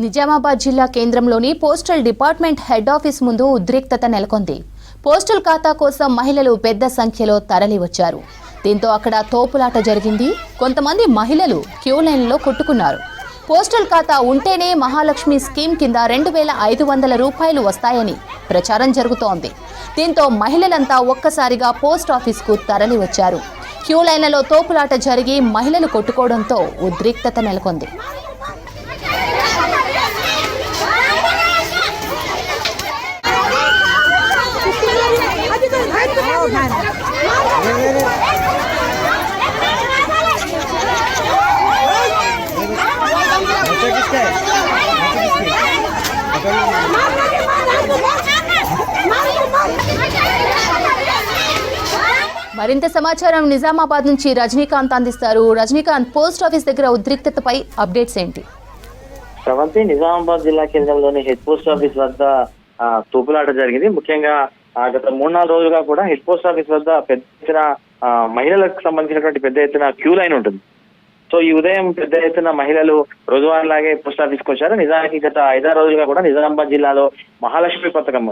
నిజామాబాద్ జిల్లా కేంద్రంలోని postal department head office ముందు ఉద్రిక్తత నెలకొంది. పోస్టల్ ఖాతా కోసం మహిళలు పెద్ద సంఖ్యలో తరలివచ్చారు. దీంతో అక్కడ తోపులాట జరిగింది. కొంతమంది మహిళలు క్యూ లైన్లో కొట్టుకున్నారు. పోస్టల్ ఖాతా ఉంటేనే మహాలక్ష్మి స్కీమ్ కింద 2500 రూపాయలు వస్తాయని ప్రచారం జరుగుతోంది. దీంతో మహిళలంతా ఒక్కసారిగా పోస్ట్ ఆఫీస్కు తరలివచ్చారు. క్యూ లైన్లలో తోపులాట జరిగి మహిళలు కొట్టుకోవడంతో ఉద్రిక్తత నెలకొంది. మరింత సమాచారం నిజామాబాద్ నుంచి రజనీకాంత్ అందిస్తారు. రజనీకాంత్, పోస్ట్ ఆఫీస్ దగ్గర ఉద్రిక్తతపై అప్డేట్స్ ఏంటి? శ్రవంతి, నిజామాబాద్ జిల్లా కేంద్రంలోని హెడ్ పోస్ట్ ఆఫీస్ వద్ద తోపులాట జరిగింది. ముఖ్యంగా గత 3-4 రోజులుగా కూడా హెడ్ పోస్ట్ ఆఫీస్ వద్ద పెద్ద ఎత్తున మహిళలకు సంబంధించినటువంటి పెద్ద ఎత్తున క్యూ లైన్ ఉంటుంది. సో ఈ ఉదయం పెద్ద ఎత్తున మహిళలు రోజువారీలాగే పోస్ట్ ఆఫీస్కి వచ్చారు. నిజానికి గత 5-6 రోజులుగా కూడా నిజామాబాద్ జిల్లాలో మహాలక్ష్మి పథకం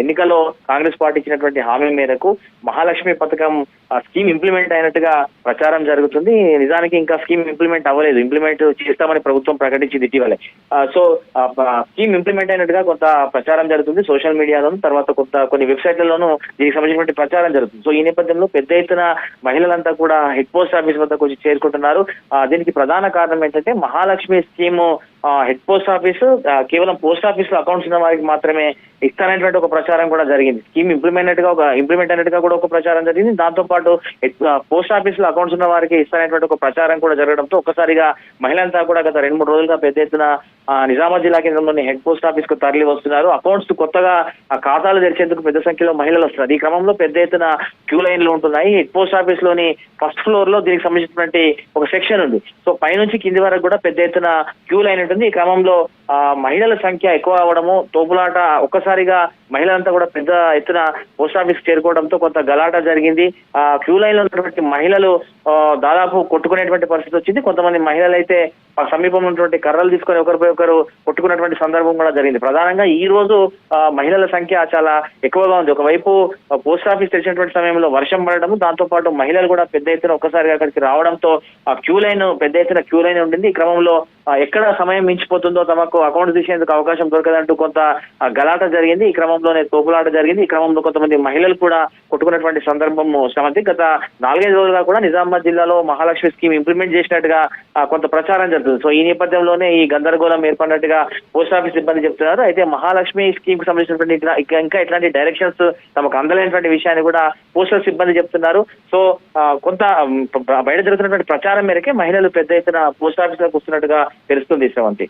ఎన్నికల్లో కాంగ్రెస్ పార్టీ ఇచ్చినటువంటి హామీ మేరకు మహాలక్ష్మి పథకం స్కీమ్ ఇంప్లిమెంట్ అయినట్టుగా ప్రచారం జరుగుతుంది. నిజానికి ఇంకా స్కీమ్ ఇంప్లిమెంట్ అవ్వలేదు. ఇంప్లిమెంట్ చేస్తామని ప్రభుత్వం ప్రకటించింది ఇటీవలే. సో స్కీమ్ ఇంప్లిమెంట్ అయినట్టుగా కొంత ప్రచారం జరుగుతుంది సోషల్ మీడియాలోను, తర్వాత కొన్ని వెబ్సైట్లలోనూ దీనికి సంబంధించినటువంటి ప్రచారం జరుగుతుంది. సో ఈ నేపథ్యంలో పెద్ద ఎత్తున మహిళలంతా కూడా హెడ్ పోస్ట్ ఆఫీస్ వద్దకు వచ్చి చేరుకుంటున్నారు. దీనికి ప్రధాన కారణం ఏంటంటే Mahalakshmi scheme head post office కేవలం పోస్ట్ ఆఫీస్ లో అకౌంట్స్ ఉన్న వారికి మాత్రమే ఇస్తానటువంటి ఒక ప్రచారం కూడా జరిగింది. స్కీమ్ ఇంప్లిమెంట్ అయినట్టుగా కూడా ఒక ప్రచారం జరిగింది. దాంతో పాటు పోస్ట్ ఆఫీస్ లో అకౌంట్స్ ఉన్న వారికి ఇస్తానటువంటి ఒక ప్రచారం కూడా జరగడంతో ఒక్కసారిగా మహిళలంతా కూడా గత 2-3 రోజులుగా పెద్ద ఎత్తున నిజామాబాద్ జిల్లా కేంద్రంలోని హెడ్ పోస్ట్ ఆఫీస్ కు తరలి వస్తున్నారు. అకౌంట్స్ కొత్తగా ఖాతాలు తెరిచేందుకు పెద్ద సంఖ్యలో మహిళలు వస్తున్నారు. ఈ క్రమంలో పెద్ద ఎత్తున క్యూ లైన్లు ఉంటున్నాయి. హెడ్ పోస్ట్ ఆఫీస్ లోని ఫస్ట్ ఫ్లోర్ లో దీనికి సంబంధించినటువంటి ఒక సెక్షన్ ఉంది. సో పైనుంచి కింది వరకు కూడా పెద్ద ఎత్తున క్యూ లైన్ ఉంటుంది. ఈ క్రమంలో మహిళల సంఖ్య ఎక్కువ అవడము, తోపులాట, ఒక్కసారిగా మహిళలంతా కూడా పెద్ద ఎత్తున పోస్ట్ ఆఫీస్ చేరుకోవడంతో కొంత గలాట జరిగింది. క్యూ లైన్ లో ఉన్నటువంటి మహిళలు దాదాపు కొట్టుకునేటువంటి పరిస్థితి వచ్చింది. కొంతమంది మహిళలు అయితే సమీపంలో ఉన్నటువంటి కర్రలు తీసుకొని ఒకరిపై ఒకరు కొట్టుకున్నటువంటి సందర్భం కూడా జరిగింది. ప్రధానంగా ఈ రోజు మహిళల సంఖ్య చాలా ఎక్కువగా ఉంది. ఒకవైపు పోస్ట్ ఆఫీస్ తెరిచినటువంటి సమయంలో వర్షం పడడం, దాంతో పాటు మహిళలు కూడా పెద్ద ఎత్తున ఒక్కసారిగా అక్కడికి రావడంతో క్యూ లైన్ పెద్ద ఎత్తున క్యూ లైన్ ఉండింది. ఈ క్రమంలో ఎక్కడ సమయం మించిపోతుందో తమకు అకౌంట్ తీసేందుకు అవకాశం దొరకదంటూ కొంత గలాట జరిగింది. ఈ క్రమంలోనే తోపులాట జరిగింది. ఈ క్రమంలో కొంతమంది మహిళలు కూడా కొట్టుకున్నటువంటి సందర్భం శ్రవంతి. గత 4-5 రోజులుగా కూడా నిజామాబాద్ జిల్లాలో మహాలక్ష్మి స్కీమ్ ఇంప్లిమెంట్ చేసినట్టుగా కొంత ప్రచారం జరుగుతుంది. సో ఈ నేపథ్యంలోనే ఈ గందరగోళం ఏర్పడినట్టుగా పోస్ట్ ఆఫీస్ సిబ్బంది చెప్తున్నారు. అయితే మహాలక్ష్మి స్కీమ్ కి సంబంధించినటువంటి ఇంకా ఎట్లాంటి డైరెక్షన్స్ తమకు అందలేనటువంటి విషయాన్ని కూడా పోస్టల్ సిబ్బంది చెప్తున్నారు. సో కొంత బయట జరుగుతున్నటువంటి ప్రచారం మేరకే మహిళలు పెద్ద ఎత్తున పోస్ట్ ఆఫీస్ లోకి వస్తున్నట్టుగా తెలుస్తుంది శ్రవంతి.